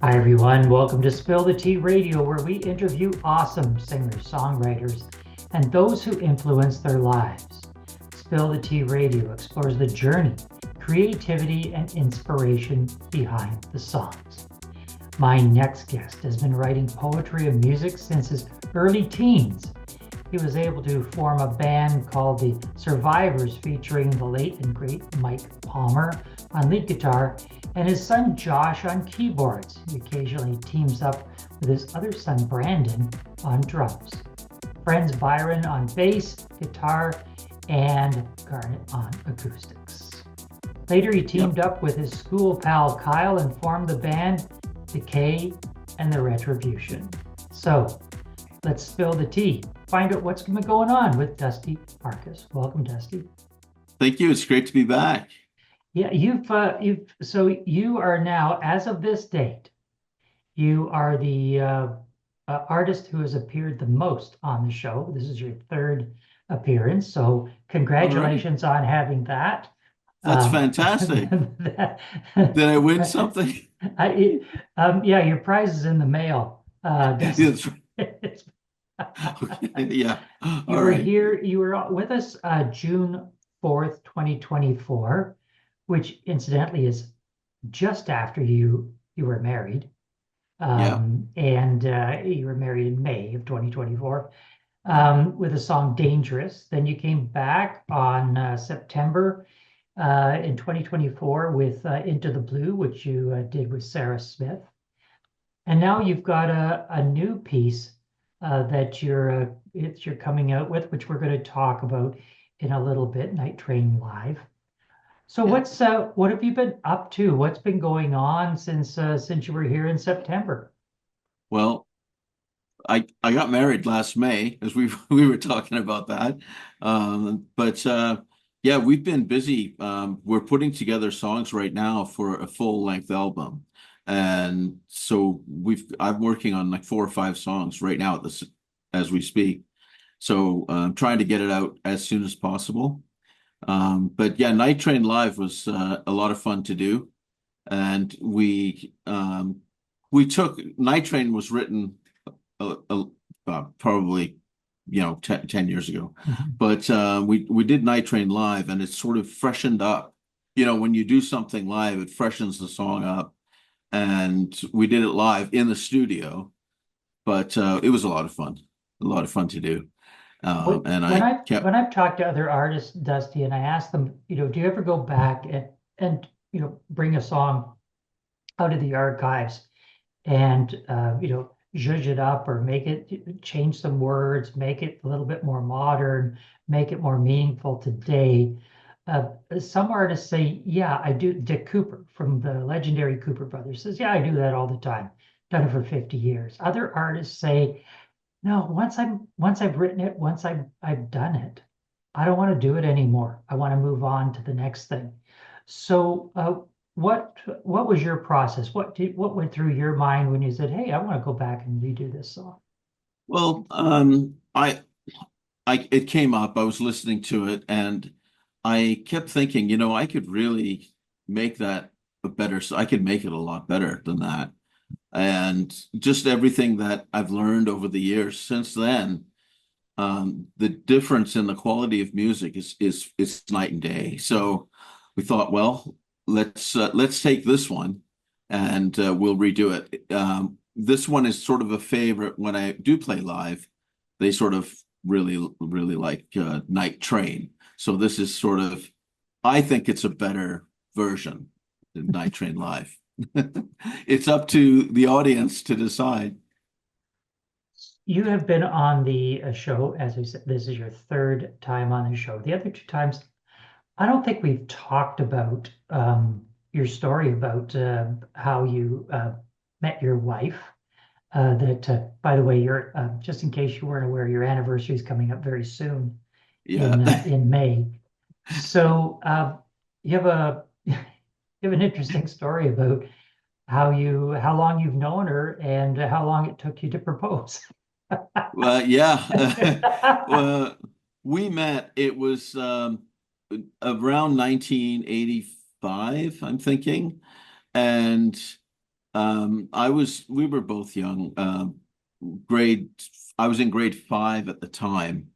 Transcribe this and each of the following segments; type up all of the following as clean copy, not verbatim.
Hi, everyone. Welcome to Spill the Tea Radio, where we interview awesome singers, songwriters, and those who influence their lives. Spill the Tea Radio explores the journey, creativity, and inspiration behind the songs. My next guest has been writing poetry and music since his early teens. He was able to form a band called the Survivorz, featuring the late and great Mike Palmer on lead guitar and his son Josh on keyboards. He occasionally teams up with his other son Brandon on drums. Friends Bryon on bass, guitar, and Garnet on acoustics. Later, he teamed up with his school pal Kyle and formed the band Decay and the Retribution. So, let's spill the tea. Find out what's been going on with Dusty Marcus. Welcome, Dusty. Thank you. It's great to be back. Yeah, so you are now, as of this date, you are the artist who has appeared the most on the show. This is your third appearance, so All right. congratulations on having that. That's Um, fantastic. that- Did I win something? yeah, your prize is in the mail. Dusty. Yes. Okay. Yeah. You All were right. here, you were with us June 4th, 2024, which incidentally is just after you were married. Yeah. And you were married in May of 2024 with the song Dangerous. Then you came back on September in 2024 with Into the Blue, which you did with Sarah Smith. And now you've got a new piece that you're coming out with, which we're going to talk about in a little bit, Night Train Live. So Yeah. what have you been up to? What's been going on since you were here in September? Well, I got married last May, as we were talking about that. But yeah, we've been busy. We're putting together songs right now for a full length album. And so I'm working on like 4 or 5 songs right now as we speak. So trying to get it out as soon as possible. But yeah, Night Train Live was a lot of fun to do, and we took Night Train was written probably 10 years ago, Mhm. but we did Night Train Live, and it sort of freshened up. When you do something live, it freshens the song up, and we did it live in the studio, but it was a lot of fun to do, and When I I kept. when I've talked to other artists, Dusty, and I ask them, do you ever go back and bring a song out of the archives and zhuzh it up or make it change some words, make it a little bit more modern, make it more meaningful today. Some artists say, yeah, I do. Dick Cooper from the legendary Cooper Brothers says, yeah, I do that all the time. Done it for 50 years. Other artists say, no, once I've written it, once I've done it, I don't want to do it anymore. I want to move on to the next thing. So, what was your process? What went through your mind when you said, "Hey, I want to go back and redo this song"? Well, it came up. I was listening to it, and I kept thinking, I could really make that I could make it a lot better than that. And just everything that I've learned over the years since then, the difference in the quality of music is night and day. So we thought, well, let's take this one and we'll redo it. This one is sort of a favorite when I do play live. They sort of really like Night Train. So this is sort of, I think it's a better version of Night Train Live. It's up to the audience to decide. You have been on the show, as we said, this is your third time on the show. The other two times, I don't think we've talked about your story about how you met your wife. By the way, you're just in case you weren't aware, your anniversary is coming up very soon Yeah. in May. So you have a you have an interesting story about how long you've known her and how long it took you to propose. Well, yeah. Well, we met, it was around 1985, I'm thinking. And We were both young. Grade, I was in grade 5 at the time,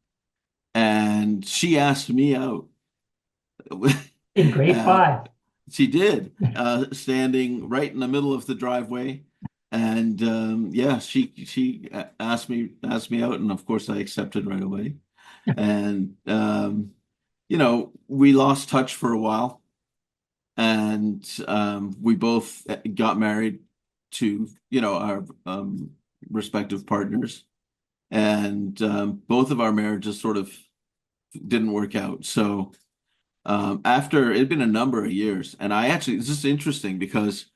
and she asked me out. In grade Uh, 5. she did, standing right in the middle of the driveway, and yeah, she asked me out, and of course I accepted right away. And we lost touch for a while, and we both got married to our respective partners, and both of our marriages sort of didn't work out. So after it'd been a number of years, and this is interesting because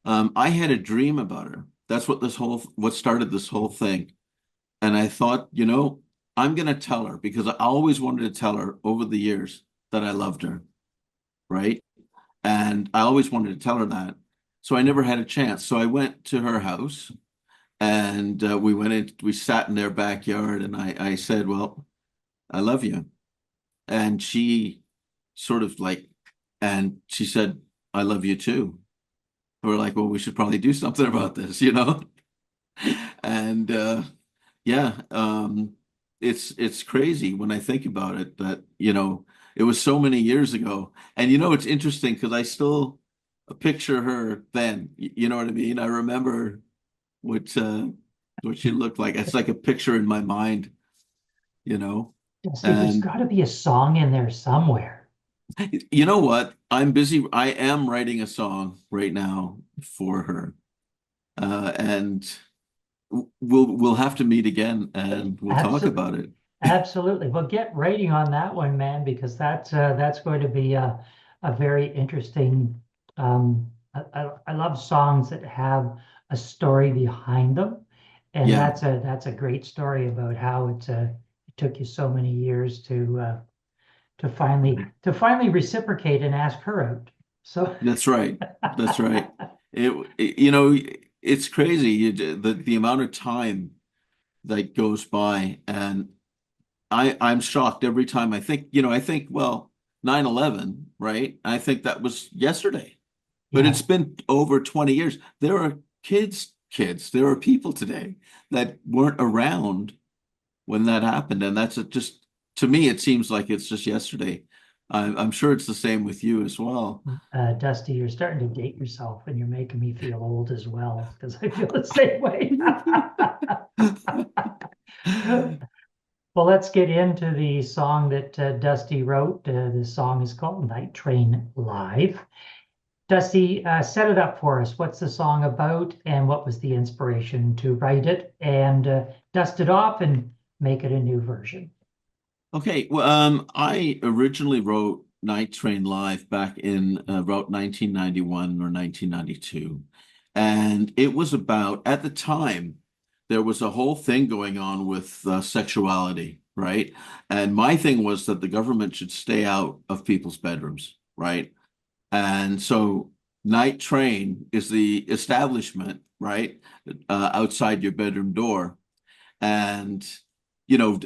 I had a dream about her. That's what started this whole thing. And I thought, I'm gonna tell her because I always wanted to tell her over the years that I loved her, right? And I always wanted to tell her that. So I never had a chance. So I went to her house, and we sat in their backyard, and I said, well, I love you. And she sort of like, and she said, I love you too. We're like, well, we should probably do something about this, you know? And yeah, it's crazy when I think about it that, it was so many years ago. And it's interesting because I still picture her then. You know what I mean? I remember what uh what she looked like. It's like a picture in my mind, you know. Dusty, there's And got to be a song in there somewhere. you know what? I'm busy. I am writing a song right now for her. And we'll have to meet again and we'll talk Absolutely. about it. Absolutely. Well, get writing on that one, man, because that's going to be a very interesting. I love songs that have a story behind them, and Yeah, that's a great story about how it took you so many years to finally reciprocate and ask her out. So that's right. That's right. It's crazy the amount of time that goes by, and I'm shocked every time well, 9/11, right? I think that was yesterday, but yeah, it's been over 20 years. There are there are people today that weren't around when that happened, and just to me, it seems like it's just yesterday. I'm sure it's the same with you as well. Dusty, you're starting to date yourself, and you're making me feel old as well because I feel the same way. Well, let's get into the song that Dusty wrote. The song is called Night Train Live. Dusty, set it up for us. What's the song about, and what was the inspiration to write it and dust it off and make it a new version? Okay, well, I originally wrote Night Train Live back in about 1991 or 1992. And it was about, at the time, there was a whole thing going on with sexuality, right? And my thing was that the government should stay out of people's bedrooms, right? And so Night Train is the establishment, right? Outside your bedroom door. And, you know,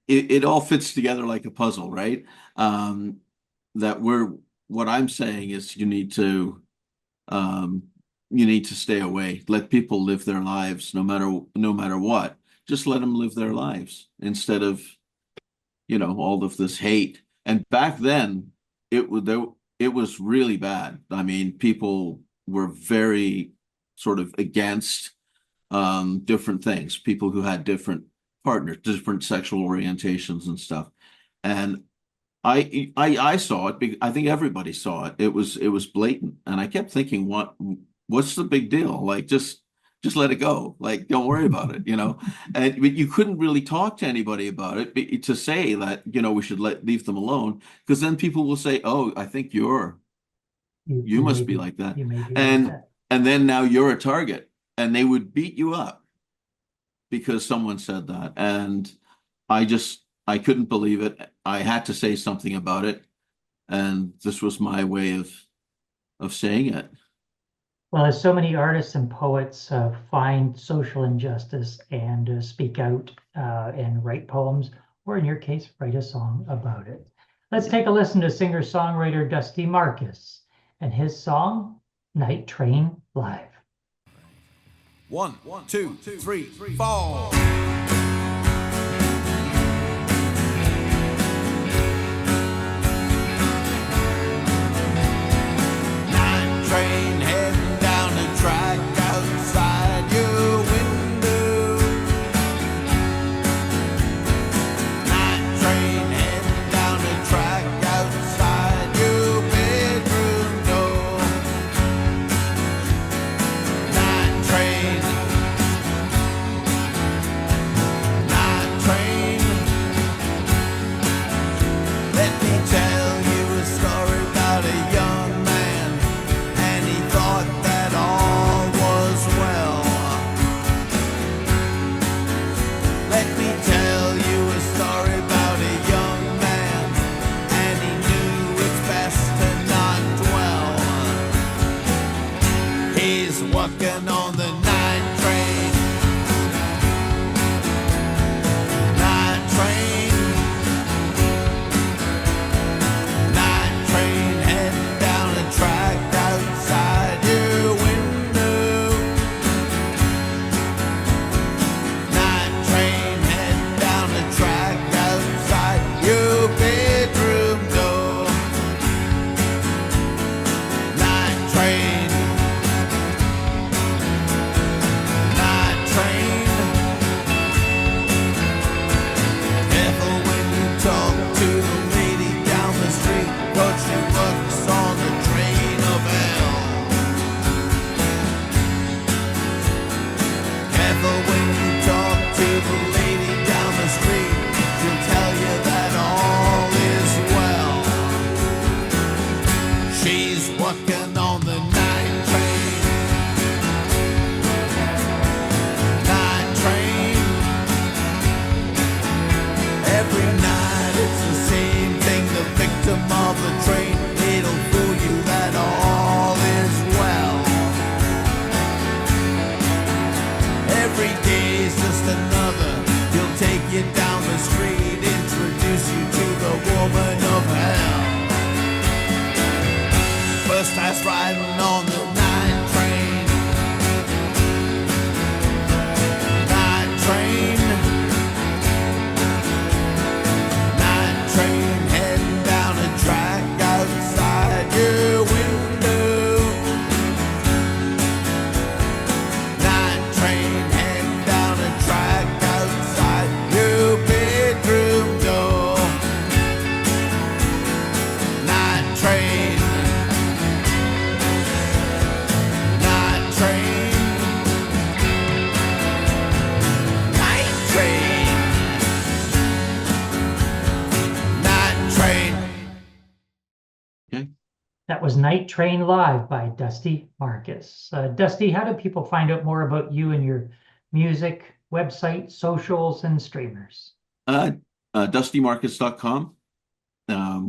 it all fits together like a puzzle, right? Um, that what I'm saying is um, you need to stay away. Let people live their lives no matter what. Just let them live their lives instead of, all of this hate. And back then it was really bad. I mean, people were very sort of against different things, people who had different partners, different sexual orientations and stuff. And I saw it. I think everybody saw it. It was blatant, and I kept thinking, what's the big deal? Like, just let it go. Like, don't worry about it, you know. And but you couldn't really talk to anybody about it to say that we should leave them alone, because then people will say, oh, I think You you you may must be be like that, you may be like and that. and then now you're a target, and they would beat you up because someone said that. And I couldn't believe it. I had to say something about it. And this was my way of saying it. Well, as so many artists and poets find social injustice and speak out and write poems, or in your case, write a song about it. Let's Yeah. take a listen to singer-songwriter Dusty Marcus and his song, Night Train Live. 1, 2, 3, 4. Night train heading down the track outside your window. Night train heading down the track outside your bedroom door. Night train. Night train. Let me tell you a story about a young man, and he thought that all was well. Let me tell you a story about a young man, and he knew it's best to not dwell. He's walking on the night train. Night train. Night train heading down the track outside your window. Night train heading down the track outside your bedroom door. Night train. Night train. Careful when you talk to the lady down the street, 'cause she works on the train of hell. Careful when you talk to the lady down the street, she'll tell you that all is well. She's working on the night train. Night train. Every night it's the same thing, the victim of the train. It'll fool you that all is well. Every day's just another. He'll take you down the street, introduce you to the woman of hell. First class riding on the night train. Night train. Night train heading down a track outside your window. Night train heading down a track outside your bedroom door. Night train. Night train. Night train. Night train. Okay. That was Night Train Live by Dusty Marcus. Dusty, how do people find out more about you and your music, website, socials, and streamers? DustyMarcus.com.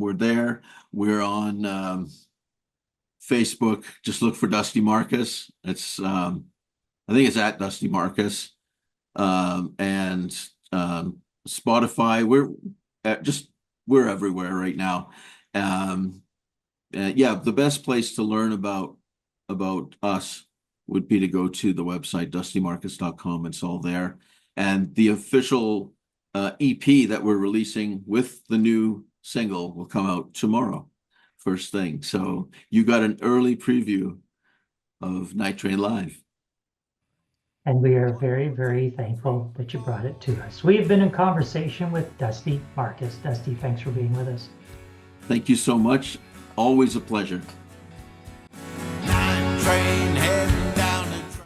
We're there. We're on Facebook. Just look for Dusty Marcus. It's I think it's at Dusty Marcus. And Spotify. We're everywhere right now. Yeah, the best place to learn about us would be to go to the website dustymarcus.com. It's all there. And the official EP that we're releasing with the new single will come out tomorrow, first thing. So you got an early preview of Night Train Live. And we are very, very thankful that you brought it to us. We've been in conversation with Dusty Marcus. Dusty, thanks for being with us. Thank you so much. Always a pleasure. Night train.